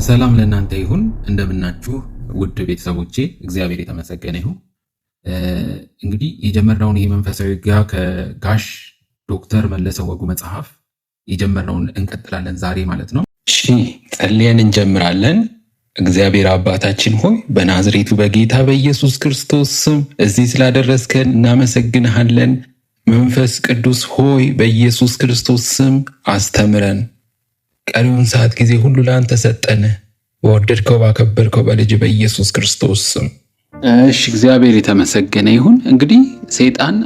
ሰላም ለእናንተ ይሁን። እንደምናችሁ ውድ ቤተሰቦቼ፣ እግዚአብሔር የተመሰገነ ይሁን። እንግዲህ የጀመርነውን ይህ መንፈሳዊ ውጊያ ከጋሽ ዶክተር መለሰ ወጉ መጽሐፍ የጀመርነውን እንቀጥላለን ዛሬ ማለት ነው። እሺ ጸልየን እንጀምራለን። እግዚአብሔር አባታችን ሆይ በናዝሬቱ በጌታ በኢየሱስ ክርስቶስ ስም እዚህ ስላደረስከን እናመሰግንሃለን። መንፈስ ቅዱስ ሆይ በኢየሱስ ክርስቶስ ስም አስተምረን። ቀሪውን ሰዓት ጊዜ ሁሉ ለአንተ ሰጠን። በወደድከው ባከበርከው በልጅ በኢየሱስ ክርስቶስ ስም። እሺ እግዚአብሔር የተመሰገነ ይሁን። እንግዲህ ሰይጣን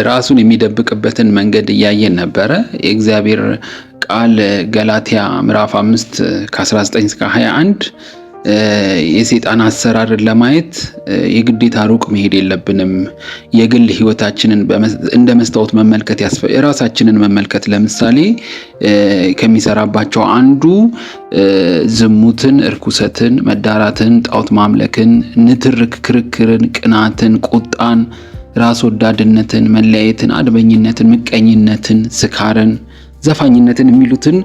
ራሱን የሚደብቅበትን መንገድ እያየን ነበረ። የእግዚአብሔር ቃል ገላትያ ምዕራፍ 5 ከ19 እስከ 21 የሰይጣን አሰራርን ለማየት የግዴታ ሩቅ መሄድ የለብንም። የግል ህይወታችንን እንደ መስታወት መመልከት ራሳችንን መመልከት። ለምሳሌ ከሚሰራባቸው አንዱ ዝሙትን፣ እርኩሰትን፣ መዳራትን፣ ጣዖት ማምለክን፣ ንትርክ፣ ክርክርን፣ ቅናትን፣ ቁጣን፣ ራስ ወዳድነትን፣ መለያየትን፣ አድመኝነትን፣ ምቀኝነትን፣ ስካርን፣ ዘፋኝነትን የሚሉትን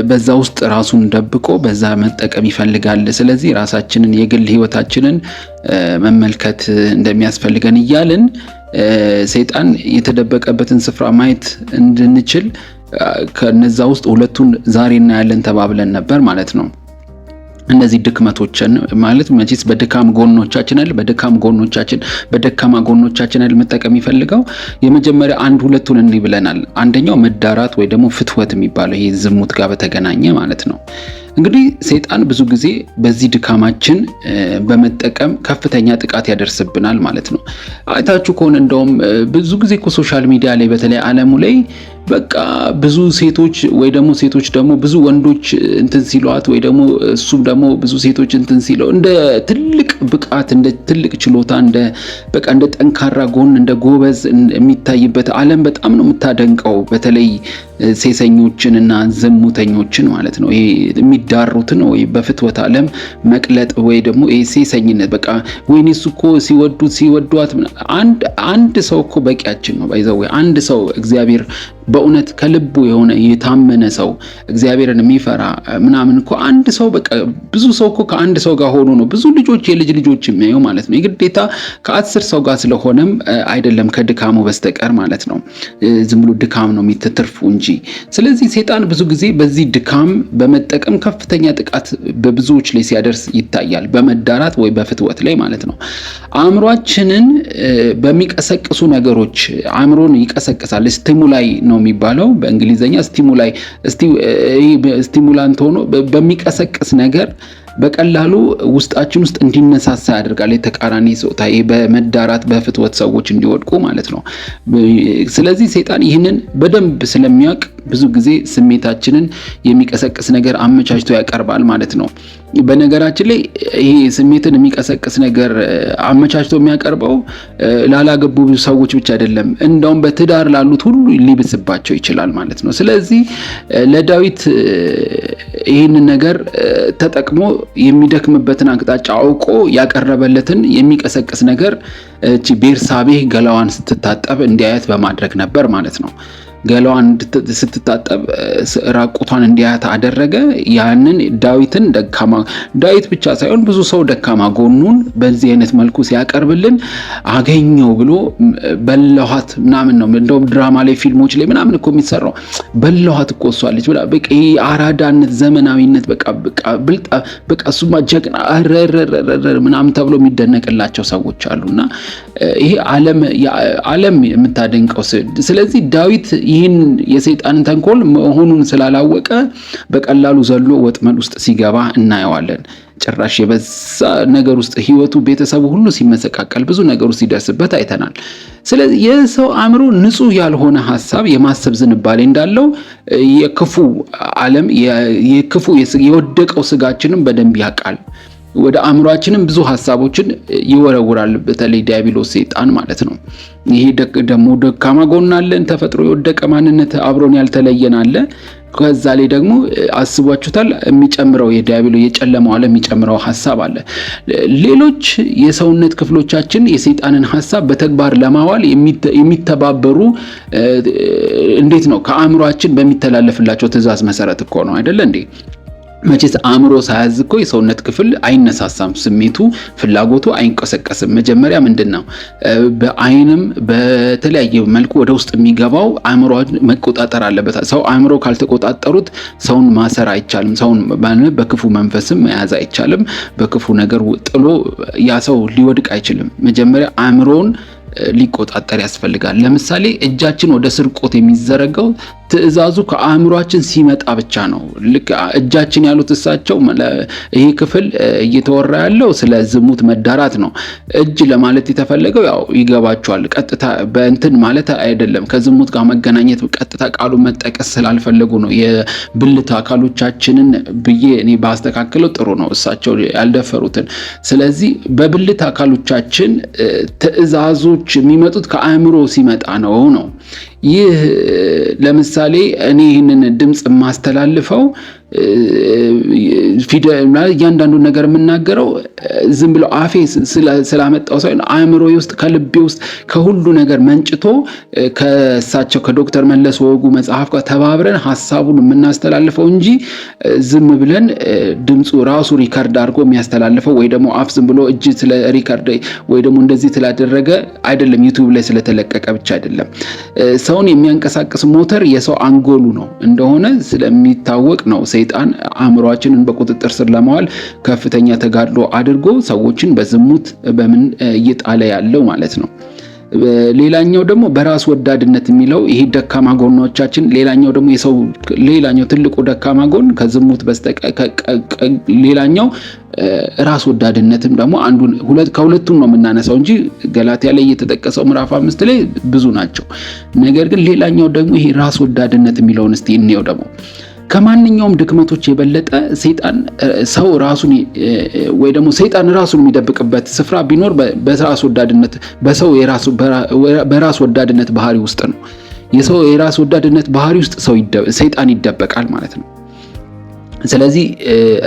በዛ ውስጥ ራሱን ደብቆ በዛ መጠቀም ይፈልጋል። ስለዚህ ራሳችንን የግል ህይወታችንን መመልከት እንደሚያስፈልገን እያልን ሰይጣን የተደበቀበትን ስፍራ ማየት እንድንችል ከነዛ ውስጥ ሁለቱን ዛሬ እናያለን ተባብለን ነበር ማለት ነው። እነዚህ ድክመቶችን ማለት መቼስ በድካም ጎኖቻችን በደካማ ጎኖቻችን መጠቀም ይፈልጋው። የመጀመሪያ አንድ ሁለቱን እንይ ብለናል። አንደኛው መዳራት ወይ ደግሞ ፍትወት የሚባለው ይሄ ዝሙት ጋር በተገናኘ ማለት ነው። እንግዲህ ሰይጣን ብዙ ጊዜ በዚህ ድካማችን በመጠቀም ከፍተኛ ጥቃት ያደርስብናል ማለት ነው። አይታችሁ ከሆነ እንደውም ብዙ ጊዜ ሶሻል ሚዲያ ላይ በተለይ ዓለሙ ላይ በቃ ብዙ ሴቶች ወይ ደግሞ ሴቶች ደግሞ ብዙ ወንዶች እንትን ሲሏት ወይ ደግሞ እሱም ደግሞ ብዙ ሴቶች እንትን ሲለው እንደ ትልቅ ብቃት እንደ ትልቅ ችሎታ እንደ ጠንካራ ጎን እንደ ጎበዝ የሚታይበት ዓለም በጣም ነው የምታደንቀው። በተለይ ሴሰኞችን እና ዝሙተኞችን ማለት ነው። ይሄ የሚዳሩትን ወይ በፍትወት ዓለም መቅለጥ ወይ ደግሞ ይሄ ሴሰኝነት በቃ ወይኔ እሱ እኮ ሲወዷት አንድ ሰው እኮ በቂያችን ነው። ባይዘው አንድ ሰው እግዚአብሔር በእውነት ከልቡ የሆነ የታመነ ሰው እግዚአብሔርን የሚፈራ ምናምን እኮ አንድ ሰው በቃ ብዙ ሰው እኮ ከአንድ ሰው ጋር ሆኖ ነው ብዙ ልጆች የልጅ ልጆች የሚያዩ ማለት ነው። የግዴታ ከ10 ሰው ጋር ስለሆነም አይደለም ከድካሙ በስተቀር ማለት ነው። ዝም ብሎ ድካም ነው የሚተርፉ እንጂ። ስለዚህ ሰይጣን ብዙ ጊዜ በዚህ ድካም በመጠቀም ከፍተኛ ጥቃት በብዙዎች ላይ ሲያደርስ ይታያል። በመዳራት ወይ በፍትወት ላይ ማለት ነው። አእምሯችንን በሚቀሰቅሱ ነገሮች አእምሮን ይቀሰቅሳል። ስቲሙላይ ነው የሚባለው በእንግሊዘኛ ስቲሙላንት ሆኖ በሚቀሰቅስ ነገር በቀላሉ ውስጣችን ውስጥ እንዲነሳሳ ያደርጋል። የተቃራኒ ጾታ በመዳራት በፍትወት ሰዎች እንዲወድቁ ማለት ነው። ስለዚህ ሰይጣን ይህንን በደንብ ስለሚያውቅ ብዙ ጊዜ ስሜታችንን የሚቀሰቅስ ነገር አመቻችቶ ያቀርባል ማለት ነው። በነገራችን ላይ ይሄ ስሜትን የሚቀሰቅስ ነገር አመቻችቶ የሚያቀርበው ላላገቡ ሰዎች ብቻ አይደለም፣ እንደውም በትዳር ላሉት ሁሉ ሊብስባቸው ይችላል ማለት ነው። ስለዚህ ለዳዊት ይህንን ነገር ተጠቅሞ የሚደክምበትን አቅጣጫ አውቆ ያቀረበለትን የሚቀሰቅስ ነገር ቤርሳቤህ ገላዋን ስትታጠብ እንዲያያት በማድረግ ነበር ማለት ነው። ገላዋን ስትታጠብ ራቁቷን እንዲያያት አደረገ። ያንን ዳዊት ብቻ ሳይሆን ብዙ ሰው ደካማ ጎኑን በዚህ አይነት መልኩ ሲያቀርብልን አገኘው ብሎ በለኋት ምናምን ነው። እንደውም ድራማ ላይ ፊልሞች ላይ ምናምን እኮ የሚሰራው በለኋት እኮ እሷለች ብላ በቃ ይሄ አራዳነት ዘመናዊነት በቃ እሱማ ጀግና ምናምን ተብሎ የሚደነቅላቸው ሰዎች አሉና ይሄ ዓለም የምታደንቀው። ስለዚህ ዳዊት ይህን የሰይጣንን ተንኮል መሆኑን ስላላወቀ በቀላሉ ዘሎ ወጥመድ ውስጥ ሲገባ እናየዋለን። ጭራሽ የበዛ ነገር ውስጥ ህይወቱ፣ ቤተሰቡ ሁሉ ሲመሰቃቀል ብዙ ነገር ውስጥ ሲደርስበት አይተናል። ስለዚህ የሰው አእምሮ ንጹህ ያልሆነ ሐሳብ የማሰብ ዝንባሌ እንዳለው የክፉ ዓለም የወደቀው ስጋችንን በደንብ ያውቃል። ወደ አእምሯችንም ብዙ ሐሳቦችን ይወረውራል። በተለይ ዲያብሎስ ሰይጣን ማለት ነው። ይሄ ደግሞ ደካማ ጎን አለን፣ ተፈጥሮ የወደቀ ማንነት አብሮን ያልተለየን አለ። ከዛ ላይ ደግሞ አስቧችሁታል የሚጨምረው የዲያብሎስ የጨለማው ዓለም የሚጨምረው ሐሳብ አለ። ሌሎች የሰውነት ክፍሎቻችን የሰይጣንን ሐሳብ በተግባር ለማዋል የሚተባበሩ እንዴት ነው? ከአእምሯችን በሚተላለፍላቸው ትእዛዝ መሰረት እኮ ነው አይደል እንዴ? መቼስ አእምሮ ሳያዝ እኮ የሰውነት ክፍል አይነሳሳም፣ ስሜቱ ፍላጎቱ አይንቀሰቀስም። መጀመሪያ ምንድነው በአይንም በተለያየ መልኩ ወደ ውስጥ የሚገባው አእምሮ መቆጣጠር አለበት። ሰው አእምሮ ካልተቆጣጠሩት ሰውን ማሰር አይቻልም። ሰውን በክፉ መንፈስም መያዝ አይቻልም። በክፉ ነገር ጥሎ ያ ሰው ሊወድቅ አይችልም። መጀመሪያ አእምሮን ሊቆጣጠር ያስፈልጋል። ለምሳሌ እጃችን ወደ ስርቆት የሚዘረጋው ትዕዛዙ ከአእምሯችን ሲመጣ ብቻ ነው። ልክ እጃችን ያሉት እሳቸው ይሄ ክፍል እየተወራ ያለው ስለ ዝሙት መዳራት ነው። እጅ ለማለት የተፈለገው ያው ይገባቸዋል፣ ቀጥታ በእንትን ማለት አይደለም። ከዝሙት ጋር መገናኘት ቀጥታ ቃሉ መጠቀስ ስላልፈለጉ ነው። የብልት አካሎቻችንን ብዬ እኔ ባስተካክለው ጥሩ ነው፣ እሳቸው ያልደፈሩትን። ስለዚህ በብልት አካሎቻችን ትዕዛዞች የሚመጡት ከአእምሮ ሲመጣ ነው። ይህ ለምሳሌ እኔ ይህንን ድምጽ ማስተላልፈው እያንዳንዱ ነገር የምናገረው ዝም ብሎ አፌ ስላመጣው ሳይሆን አእምሮዬ ውስጥ ከልቤ ውስጥ ከሁሉ ነገር መንጭቶ ከእሳቸው ከዶክተር መለሰ ወጉ መጽሐፍ ጋር ተባብረን ሐሳቡን የምናስተላልፈው እንጂ ዝም ብለን ድምፁ ራሱ ሪከርድ አድርጎ የሚያስተላልፈው ወይ ደግሞ አፍ ዝም ብሎ እጅ ስለ ሪከርድ ወይ ደግሞ እንደዚህ ስላደረገ አይደለም፣ ዩቲዩብ ላይ ስለተለቀቀ ብቻ አይደለም። ሰውን የሚያንቀሳቅስ ሞተር የሰው አንጎሉ ነው እንደሆነ ስለሚታወቅ ነው ሰይጣን አእምሮአችንን በቁጥጥር ስር ለማዋል ከፍተኛ ተጋድሎ አድርጎ ሰዎችን በዝሙት በምን እየጣለ ያለው ማለት ነው። ሌላኛው ደግሞ በራስ ወዳድነት የሚለው ይሄ ደካማ ጎኖቻችን፣ ሌላኛው ደግሞ የሰው ሌላኛው ትልቁ ደካማ ጎን ከዝሙት በስተቀር ሌላኛው ራስ ወዳድነትም ደግሞ አንዱን ከሁለቱም ነው የምናነሳው እንጂ ገላትያ ላይ የተጠቀሰው ምዕራፍ 5 ላይ ብዙ ናቸው። ነገር ግን ሌላኛው ደግሞ ይሄ ራስ ወዳድነት የሚለውን እስቲ እንየው። ደግሞ ከማንኛውም ድክመቶች የበለጠ ሰይጣን ሰው ራሱን ወይ ደግሞ ሰይጣን ራሱን የሚደብቅበት ስፍራ ቢኖር በራስ ወዳድነት በሰው በራስ ወዳድነት ባህሪ ውስጥ ነው። የሰው የራስ ወዳድነት ባህሪ ውስጥ ሰይጣን ይደበቃል ማለት ነው። ስለዚህ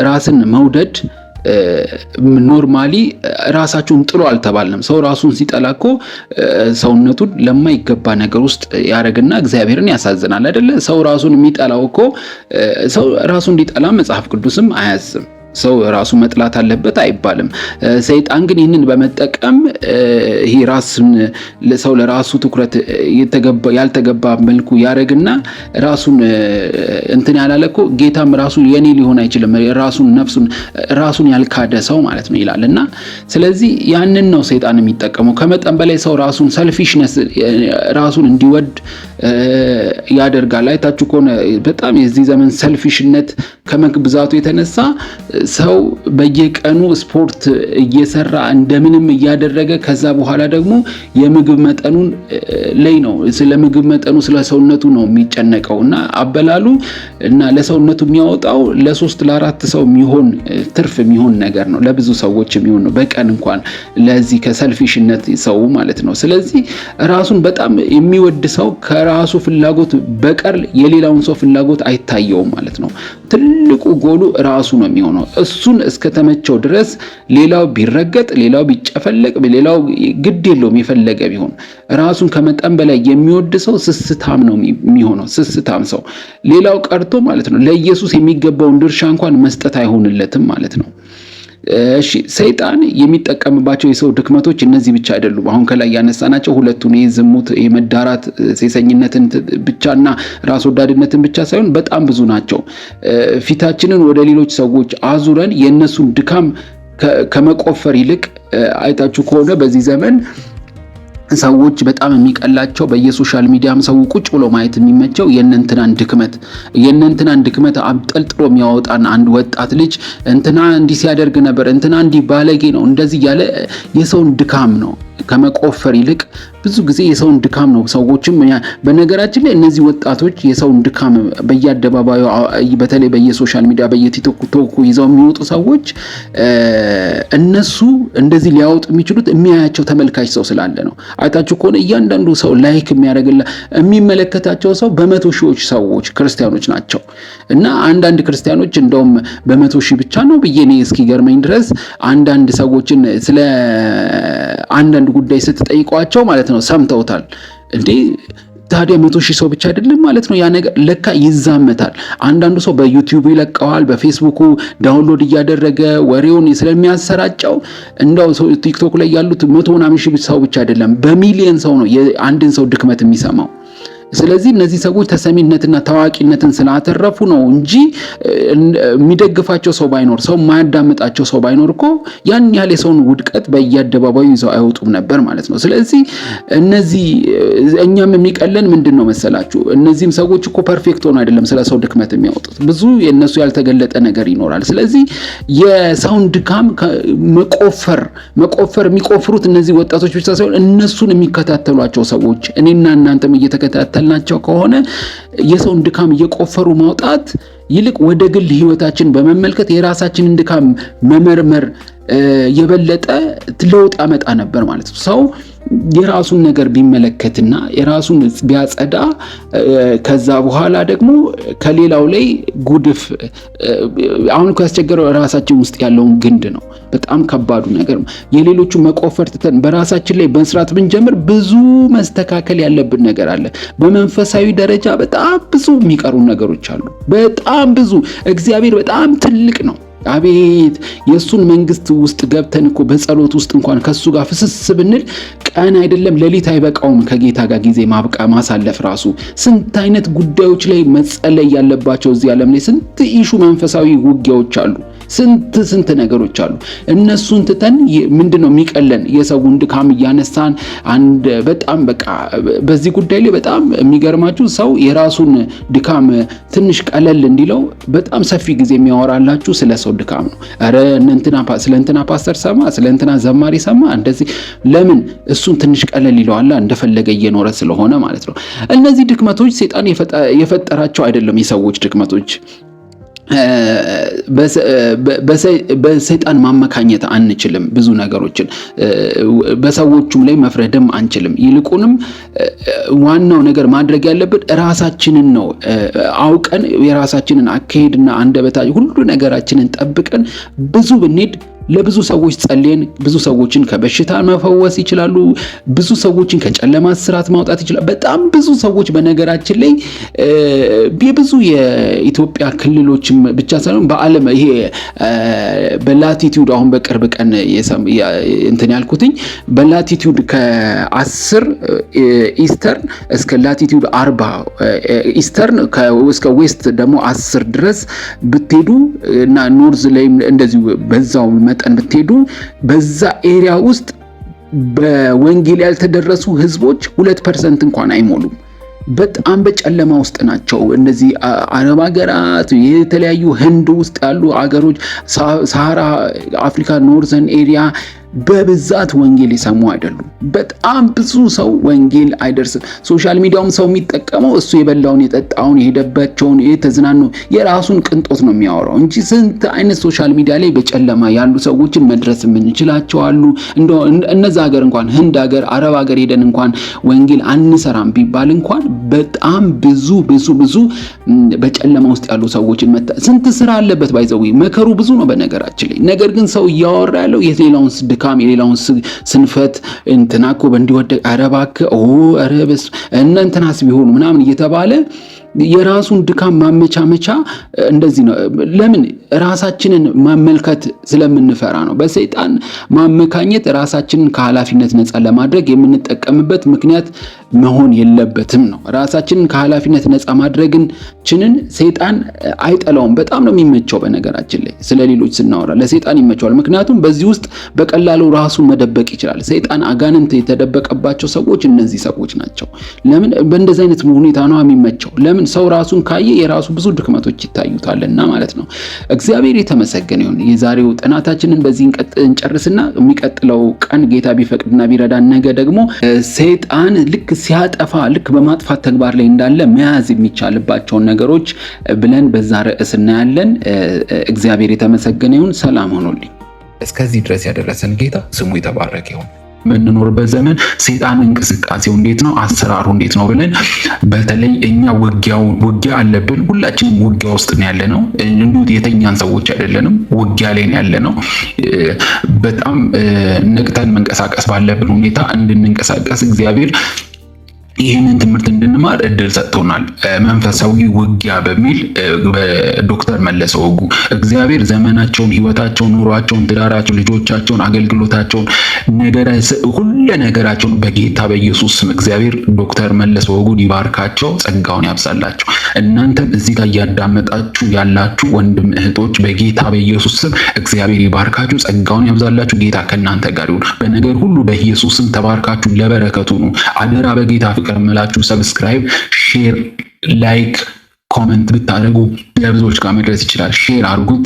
ራስን መውደድ ኖርማሊ ራሳችሁን ጥሎ አልተባልንም። ሰው ራሱን ሲጠላ እኮ ሰውነቱን ለማይገባ ነገር ውስጥ ያረግና እግዚአብሔርን ያሳዝናል አይደለ? ሰው ራሱን የሚጠላው እኮ ሰው ራሱን እንዲጠላ መጽሐፍ ቅዱስም አያዝም። ሰው ራሱ መጥላት አለበት አይባልም። ሰይጣን ግን ይህንን በመጠቀም ይሄ ራስን ለሰው ለራሱ ትኩረት ያልተገባ መልኩ ያረግና ራሱን እንትን ያላለኮ ጌታም ራሱ የኔ ሊሆን አይችልም ራሱን ነፍሱን ራሱን ያልካደ ሰው ማለት ነው ይላልና ስለዚህ ያንን ነው ሰይጣን የሚጠቀመው። ከመጠን በላይ ሰው ራሱን ሰልፊሽነስ ራሱን እንዲወድ ያደርጋል። አይታችሁ ከሆነ በጣም የዚህ ዘመን ሰልፊሽነት ከመብዛቱ የተነሳ ሰው በየቀኑ ስፖርት እየሰራ እንደምንም እያደረገ ከዛ በኋላ ደግሞ የምግብ መጠኑን ላይ ነው ስለ ምግብ መጠኑ ስለ ሰውነቱ ነው የሚጨነቀውና አበላሉ እና ለሰውነቱ የሚያወጣው ለ3 ለ4 ሰው የሚሆን ትርፍ የሚሆን ነገር ነው፣ ለብዙ ሰዎች የሚሆን ነው በቀን እንኳን ለዚህ ከሰልፊሽነት ሰው ማለት ነው። ስለዚህ ራሱን በጣም የሚወድ ሰው ከራሱ ፍላጎት በቀር የሌላውን ሰው ፍላጎት አይታየውም ማለት ነው። ትልቁ ጎሉ ራሱ ነው የሚሆነው። እሱን እስከተመቸው ድረስ ሌላው ቢረገጥ ሌላው ቢጨፈለቅ ሌላው ግድ የለውም የፈለገ ቢሆን። ራሱን ከመጠን በላይ የሚወድ ሰው ስስታም ነው የሚሆነው፣ ስስታም ሰው። ሌላው ቀርቶ ማለት ነው ለኢየሱስ የሚገባውን ድርሻ እንኳን መስጠት አይሆንለትም ማለት ነው። እሺ ሰይጣን የሚጠቀምባቸው የሰው ድክመቶች እነዚህ ብቻ አይደሉም። አሁን ከላይ ያነሳናቸው ሁለቱን የዝሙት የመዳራት ሴሰኝነትን ብቻና ራስ ወዳድነትን ብቻ ሳይሆን በጣም ብዙ ናቸው። ፊታችንን ወደ ሌሎች ሰዎች አዙረን የነሱን ድካም ከመቆፈር ይልቅ አይታችሁ ከሆነ በዚህ ዘመን ሰዎች በጣም የሚቀላቸው በየሶሻል ሚዲያም ሰው ቁጭ ብሎ ማየት የሚመቸው የነንትናን ድክመት አብጠልጥሎ የሚያወጣን አንድ ወጣት ልጅ እንትና እንዲህ ሲያደርግ ነበር፣ እንትና እንዲህ ባለጌ ነው፣ እንደዚህ ያለ የሰውን ድካም ነው ከመቆፈር ይልቅ ብዙ ጊዜ የሰውን ድካም ነው ሰዎችም። በነገራችን ላይ እነዚህ ወጣቶች የሰውን ድካም በየአደባባዩ በተለይ በየሶሻል ሚዲያ በየቲክቶክ ይዘው የሚወጡ ሰዎች እነሱ እንደዚህ ሊያወጡ የሚችሉት የሚያያቸው ተመልካች ሰው ስላለ ነው። አይታችሁ ከሆነ እያንዳንዱ ሰው ላይክ የሚመለከታቸው ሰው በመቶ ሺዎች ሰዎች ክርስቲያኖች ናቸው። እና አንዳንድ ክርስቲያኖች እንደውም በመቶ ሺህ ብቻ ነው ብዬ እኔ እስኪገርመኝ ድረስ አንዳንድ ሰዎችን ስለ አንዳንድ ጉዳይ ስትጠይቋቸው ማለት ነው ሰምተውታል እንዴ ታዲያ 100,000 ሰው ብቻ አይደለም ማለት ነው ያ ነገር ለካ ይዛመታል። አንዳንዱ ሰው በዩቲዩብ ይለቀዋል፣ በፌስቡክ ዳውንሎድ እያደረገ ወሬውን ስለሚያሰራጨው እንደው ቲክቶክ ላይ ያሉት 100,000 ሰው ብቻ አይደለም በሚሊዮን ሰው ነው የአንድን ሰው ድክመት የሚሰማው። ስለዚህ እነዚህ ሰዎች ተሰሚነትና ታዋቂነትን ስላተረፉ ነው እንጂ የሚደግፋቸው ሰው ባይኖር ሰው የማያዳምጣቸው ሰው ባይኖር እኮ ያን ያህል የሰውን ውድቀት በየአደባባዩ ይዘው አይወጡም ነበር ማለት ነው። ስለዚህ እነዚህ እኛም የሚቀለን ምንድን ነው መሰላችሁ? እነዚህም ሰዎች እኮ ፐርፌክት ሆኖ አይደለም ስለ ሰው ድክመት የሚያወጡት፣ ብዙ የእነሱ ያልተገለጠ ነገር ይኖራል። ስለዚህ የሰውን ድካም መቆፈር የሚቆፍሩት እነዚህ ወጣቶች ብቻ ሳይሆን እነሱን የሚከታተሏቸው ሰዎች እኔና እናንተም እየተከታተል ናቸው ከሆነ የሰውን ድካም እየቆፈሩ ማውጣት ይልቅ ወደ ግል ህይወታችን በመመልከት የራሳችንን ድካም መመርመር የበለጠ ለውጥ ያመጣ ነበር ማለት ነው። ሰው የራሱን ነገር ቢመለከትና የራሱን ቢያጸዳ ከዛ በኋላ ደግሞ ከሌላው ላይ ጉድፍ አሁን እኮ ያስቸገረው ራሳችን ውስጥ ያለውን ግንድ ነው። በጣም ከባዱ ነገር የሌሎቹ መቆፈር ትተን በራሳችን ላይ በመስራት ብንጀምር ብዙ መስተካከል ያለብን ነገር አለ። በመንፈሳዊ ደረጃ በጣም ብዙ የሚቀሩ ነገሮች አሉ። በጣም ብዙ። እግዚአብሔር በጣም ትልቅ ነው። አቤት የሱን መንግስት ውስጥ ገብተን እኮ በጸሎት ውስጥ እንኳን ከሱ ጋር ፍስስ ብንል ቀን አይደለም ሌሊት አይበቃውም። ከጌታ ጋር ጊዜ ማሳለፍ ራሱ ስንት አይነት ጉዳዮች ላይ መጸለይ ያለባቸው እዚህ ዓለም ላይ ስንት ኢሹ መንፈሳዊ ውጊያዎች አሉ። ስንት ነገሮች አሉ። እነሱን ትተን ምንድነው የሚቀለን? የሰውን ድካም እያነሳን በጣም በቃ በዚህ ጉዳይ ላይ በጣም የሚገርማችሁ ሰው የራሱን ድካም ትንሽ ቀለል እንዲለው በጣም ሰፊ ጊዜ የሚያወራላችሁ ስለ ሰው ድካም ነው። አረ ስለ እንትና ፓስተር ሰማ፣ ስለ እንትና ዘማሪ ሰማ፣ እንደዚህ ለምን እሱን ትንሽ ቀለል ይለዋል እንደፈለገ እየኖረ ስለሆነ ማለት ነው። እነዚህ ድክመቶች ሰይጣን የፈጠራቸው አይደለም። የሰዎች ድክመቶች በሰይጣን ማመካኘት አንችልም። ብዙ ነገሮችን በሰዎቹም ላይ መፍረድም አንችልም። ይልቁንም ዋናው ነገር ማድረግ ያለብን ራሳችንን ነው። አውቀን የራሳችንን አካሄድና አንደበታችን ሁሉ ነገራችንን ጠብቀን ብዙ ብንሄድ ለብዙ ሰዎች ጸልየን ብዙ ሰዎችን ከበሽታ መፈወስ ይችላሉ። ብዙ ሰዎችን ከጨለማ እስራት ማውጣት ይችላል። በጣም ብዙ ሰዎች በነገራችን ላይ የብዙ የኢትዮጵያ ክልሎችም ብቻ ሳይሆን በዓለም ይሄ በላቲቲዩድ አሁን በቅርብ ቀን እንትን ያልኩትኝ በላቲቲዩድ ከ10 ኢስተርን እስከ ላቲቲዩድ 40 ኢስተርን እስከ ዌስት ደግሞ 10 ድረስ ብትሄዱ እና ኖርዝ ላይ እንደዚሁ በዛው መጠን ብትሄዱ በዛ ኤሪያ ውስጥ በወንጌል ያልተደረሱ ህዝቦች 2% እንኳን አይሞሉም። በጣም በጨለማ ውስጥ ናቸው። እነዚህ አረብ ሀገራት፣ የተለያዩ ህንድ ውስጥ ያሉ ሀገሮች፣ ሳሃራ አፍሪካ ኖርዘርን ኤሪያ በብዛት ወንጌል የሰሙ አይደሉም። በጣም ብዙ ሰው ወንጌል አይደርስም። ሶሻል ሚዲያውም ሰው የሚጠቀመው እሱ የበላውን የጠጣውን የሄደባቸውን የተዝናኑ የራሱን ቅንጦት ነው የሚያወራው እንጂ ስንት አይነት ሶሻል ሚዲያ ላይ በጨለማ ያሉ ሰዎችን መድረስ የምንችላቸው አሉ። እንደው እነዛ ሀገር እንኳን ህንድ ሀገር፣ አረብ ሀገር ሄደን እንኳን ወንጌል አንሰራም ቢባል እንኳን በጣም ብዙ በጨለማ ውስጥ ያሉ ሰዎችን ስንት ስራ አለበት። ባይዘው መከሩ ብዙ ነው በነገራችን ላይ። ነገር ግን ሰው እያወራ ያለው የሌላውን ድካም የሌላውን ስንፈት እንትና እኮ እንዲወደቅ አረባከ አረበስ እንትናስ ቢሆኑ ምናምን እየተባለ የራሱን ድካም ማመቻመቻ እንደዚህ ነው። ለምን? ራሳችንን ማመልከት ስለምንፈራ ነው። በሰይጣን ማመካኘት ራሳችንን ከኃላፊነት ነፃ ለማድረግ የምንጠቀምበት ምክንያት መሆን የለበትም ነው። ራሳችንን ከኃላፊነት ነፃ ማድረግችንን ሰይጣን አይጠላውም። በጣም ነው የሚመቸው። በነገራችን ላይ ስለሌሎች ስናወራ ለሰይጣን ይመቸዋል። ምክንያቱም በዚህ ውስጥ በቀላሉ ራሱን መደበቅ ይችላል። ሰይጣን አጋንንት የተደበቀባቸው ሰዎች እነዚህ ሰዎች ናቸው። ለምን? በእንደዚህ አይነት ሁኔታ ነው የሚመቸው። ለምን? ሰው ራሱን ካየ የራሱ ብዙ ድክመቶች ይታዩታልና ማለት ነው። እግዚአብሔር የተመሰገነ ይሁን። የዛሬው ጥናታችንን በዚህ እንጨርስና የሚቀጥለው ቀን ጌታ ቢፈቅድና ቢረዳን ነገ ደግሞ ሰይጣን ልክ ሲያጠፋ ልክ በማጥፋት ተግባር ላይ እንዳለ መያዝ የሚቻልባቸውን ነገሮች ብለን በዛ ርዕስ እናያለን። እግዚአብሔር የተመሰገነ ይሁን። ሰላም ሆኖልኝ እስከዚህ ድረስ ያደረሰን ጌታ ስሙ የተባረከ ይሁን። የምንኖርበት ዘመን ሰይጣን እንቅስቃሴው እንዴት ነው፣ አሰራሩ እንዴት ነው ብለን በተለይ እኛ ውጊያ አለብን። ሁላችንም ውጊያ ውስጥ ነው ያለነው። እንዴ የተኛን ሰዎች አይደለንም፣ ውጊያ ላይ ነው ያለነው። በጣም ነቅተን መንቀሳቀስ ባለብን ሁኔታ እንድንንቀሳቀስ እግዚአብሔር ይህንን ትምህርት እንድንማር እድል ሰጥቶናል። መንፈሳዊ ውጊያ በሚል በዶክተር መለሰ ወጉ እግዚአብሔር ዘመናቸውን፣ ህይወታቸውን፣ ኑሯቸውን፣ ትዳራቸውን፣ ልጆቻቸውን፣ አገልግሎታቸውን፣ ሁሉ ነገራቸውን በጌታ በኢየሱስ ስም እግዚአብሔር ዶክተር መለሰ ወጉን ይባርካቸው፣ ጸጋውን ያብዛላቸው። እናንተም እዚህ ጋር እያዳመጣችሁ ያላችሁ ወንድም እህቶች በጌታ በኢየሱስ ስም እግዚአብሔር ይባርካችሁ፣ ጸጋውን ያብዛላችሁ። ጌታ ከእናንተ ጋር ይሁን። በነገር ሁሉ በኢየሱስ ስም ተባርካችሁ ለበረከቱ ነው። አደራ በጌታ ፍቅር መላችሁ ሰብስክራይብ፣ ሼር፣ ላይክ፣ ኮመንት ብታደርጉ ለብዙዎች ጋር መድረስ ይችላል። ሼር አድርጉት።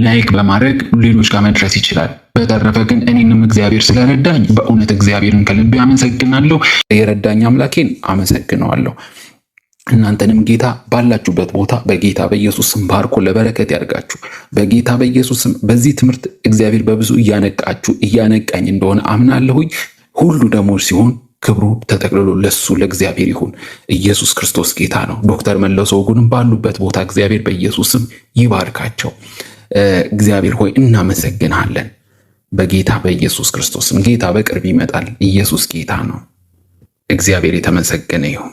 ላይክ በማድረግ ሌሎች ጋር መድረስ ይችላል። በተረፈ ግን እኔንም እግዚአብሔር ስለረዳኝ በእውነት እግዚአብሔርን ከልቤ አመሰግናለሁ። የረዳኝ አምላኬን አመሰግነዋለሁ። እናንተንም ጌታ ባላችሁበት ቦታ በጌታ በኢየሱስ ስም ባርኮ ለበረከት ያድርጋችሁ። በጌታ በኢየሱስ ስም በዚህ ትምህርት እግዚአብሔር በብዙ እያነቃኝ እንደሆነ አምናለሁኝ። ሁሉ ደግሞ ሲሆን ክብሩ ተጠቅልሎ ለሱ ለእግዚአብሔር ይሁን። ኢየሱስ ክርስቶስ ጌታ ነው። ዶክተር መለሰ ወጉንም ባሉበት ቦታ እግዚአብሔር በኢየሱስ ስም ይባርካቸው። እግዚአብሔር ሆይ እናመሰግናለን። በጌታ በኢየሱስ ክርስቶስ ስም ጌታ በቅርብ ይመጣል። ኢየሱስ ጌታ ነው። እግዚአብሔር የተመሰገነ ይሁን።